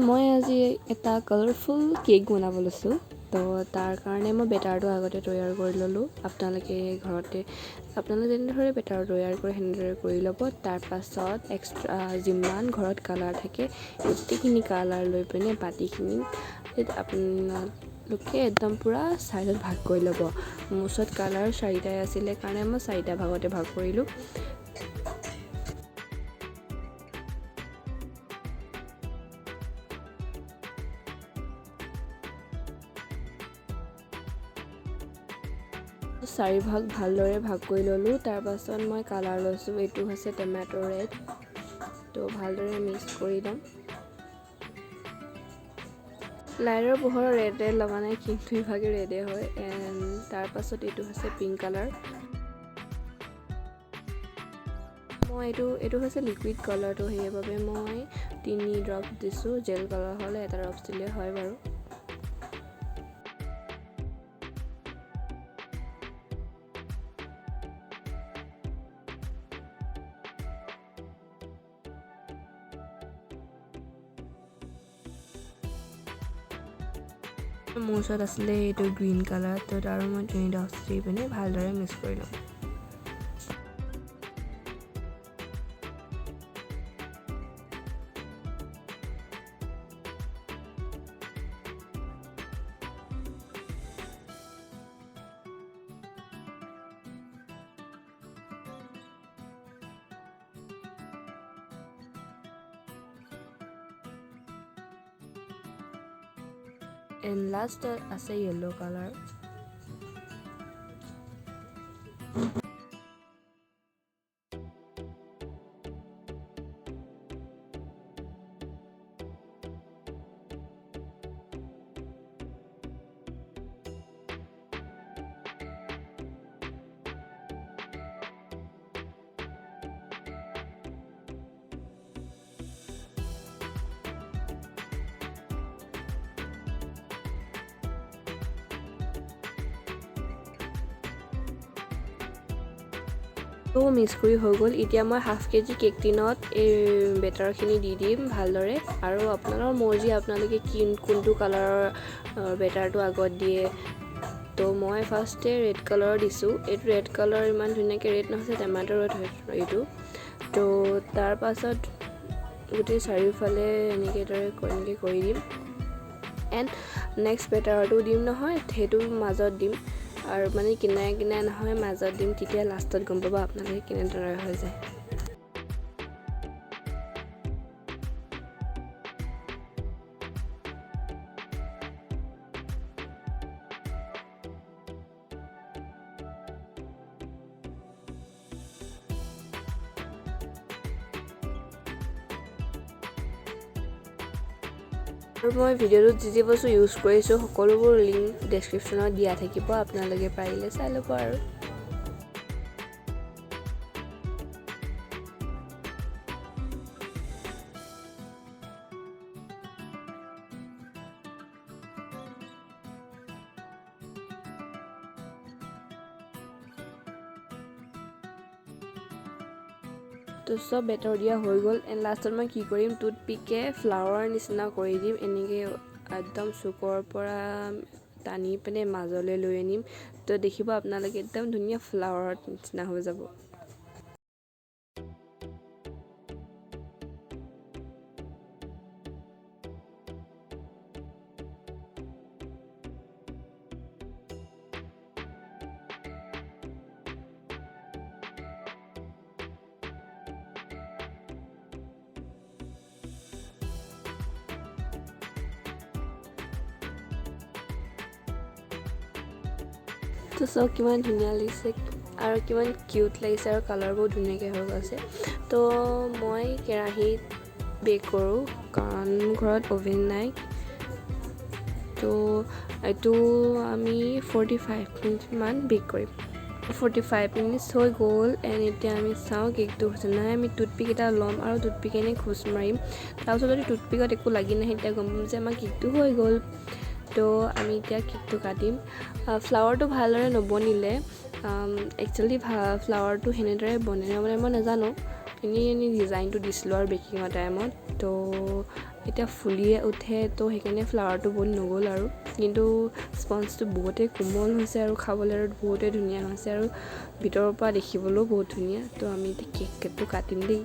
মই আজি এটা কালাৰফুল কেক বনাব লৈছোঁ। তো তাৰ কাৰণে মই বেটাৰটো আগতে তৈয়াৰ কৰি ল'লোঁ। আপোনালোকে যেনেদৰে বেটাৰ তৈয়াৰ কৰে সেনেদৰে কৰি ল'ব। তাৰপাছত এক্সট্ৰা যিমান ঘৰত কালাৰ থাকে গোটেইখিনি কালাৰ লৈ পিনে বাতিখিনিত আপোনালোকে একদম পূৰা চাইজত ভাগ কৰি ল'ব। মোৰ ওচৰত কালাৰ 4টাই আছিলে কাৰণে মই 4টা ভাগতে ভাগ কৰিলোঁ। চাৰি ভাগ ভালদৰে ভাগ কৰি ল'লোঁ। তাৰপাছত মই কালাৰ লৈছোঁ, এইটো হৈছে টমেট' ৰেড। তো ভালদৰে মিক্স কৰি ল'ম। লাইটৰ পোহৰৰ ৰেড লগা নাই, কিন্তু ইভাগে ৰেডে হয়। তাৰপাছত এইটো হৈছে পিংক কালাৰ। মই এইটো হৈছে লিকুইড কালাৰটো, সেইবাবে মই 3 ড্ৰপ দিছোঁ। জেল কালাৰ হ'লে 1 ড্ৰপ দিলে হয় বাৰু। মোৰ ওচৰত আছিলে এইটো গ্ৰীণ কালাৰ, তো আৰু মই 3 ড্ৰপ দি পিনে ভালদৰে মিক্স কৰি ল'ম। এণ্ড লাষ্টত আছে য়েল্লো কালাৰ। তো মিক্স কৰি হৈ গ'ল। এতিয়া মই ½ কেজি কেক টিনত এই বেটাৰখিনি দি দিম ভালদৰে। আৰু আপোনালোকৰ মৰ্জি, আপোনালোকে কোনটো কালাৰৰ বেটাৰটো আগত দিয়ে। তো মই ফাৰ্ষ্টে ৰেড কালাৰ দিছোঁ। এইটো ৰেড কালাৰ ইমান ধুনীয়াকৈ ৰেড নহয়, টমেট' ৰেড হয় এইটো। তো তাৰপাছত গোটেই চাৰিওফালে এনেকৈ কৰি দিম। এণ্ড নেক্সট বেটাৰটো দিম নহয়, সেইটো মাজত দিম। আৰু মানে কিনাৰে নহয়, মাজত দিম। তেতিয়া লাষ্টত গম পাব আপোনালোকে কেনেদৰে হৈ যায়। আৰু মই ভিডিঅ'টোত যি বস্তু ইউজ কৰিছোঁ সকলোবোৰ লিংক ডেছক্ৰিপশ্যনত দিয়া থাকিব, আপোনালোকে পাৰিলে চাই ল'ব আৰু। তো চব বেটাৰ দিয়া হৈ গ'ল। এণ্ড লাষ্টত মই কি কৰিম, টুথপিকে ফ্লাৱাৰ নিচিনা কৰি দিম। এনেকৈ একদম চুকৰ পৰা টানি পিনে মাজলৈ লৈ আনিম। তো দেখিব আপোনালোকে একদম ধুনীয়া ফ্লাৱাৰৰ নিচিনা হৈ যাব। তো চাওক কিমান ধুনীয়া লাগিছে আৰু কিমান কিউট লাগিছে, আৰু কালাৰবোৰ ধুনীয়াকৈ হৈ গৈছে। তো মই কেৰাহীত বেক কৰোঁ, কাৰণ মোৰ ঘৰত অ'ভেন নাই। তো এইটো আমি 45 মিনিটমান বেক কৰিম। 45 মিনিটছ হৈ গ'ল। এণ্ড এতিয়া আমি চাওঁ কেকটো হৈছে নাই। আমি টুথপিক এটা ল'ম আৰু টুথপিক এনেই খোজ মাৰিম। তাৰপিছত যদি টুথপিকত একো লাগি নাহে, তেতিয়া গম পাম যে আমাৰ কেকটো হৈ গ'ল। তো আমি এতিয়া কেকটো কাটিম। ফ্লাৱাৰটো ভালদৰে নবনিলে, একচুৱেলি ফ্লাৱাৰটো সেনেদৰে বনে নবনে মই নাজানো। এনেই ডিজাইনটো দিছিলোঁ আৰু বেকিঙৰ টাইমত। তো এতিয়া ফুলিয়ে উঠে, তো সেইকাৰণে ফ্লাৱাৰটো বহুত নগ'ল আৰু। কিন্তু স্পঞ্জটো বহুতেই কোমল হৈছে আৰু খাবলৈ আৰু বহুতেই ধুনীয়া হৈছে আৰু ভিতৰৰ পৰা দেখিবলৈও বহুত ধুনীয়া। তো আমি কেকটো কাটিম দেই।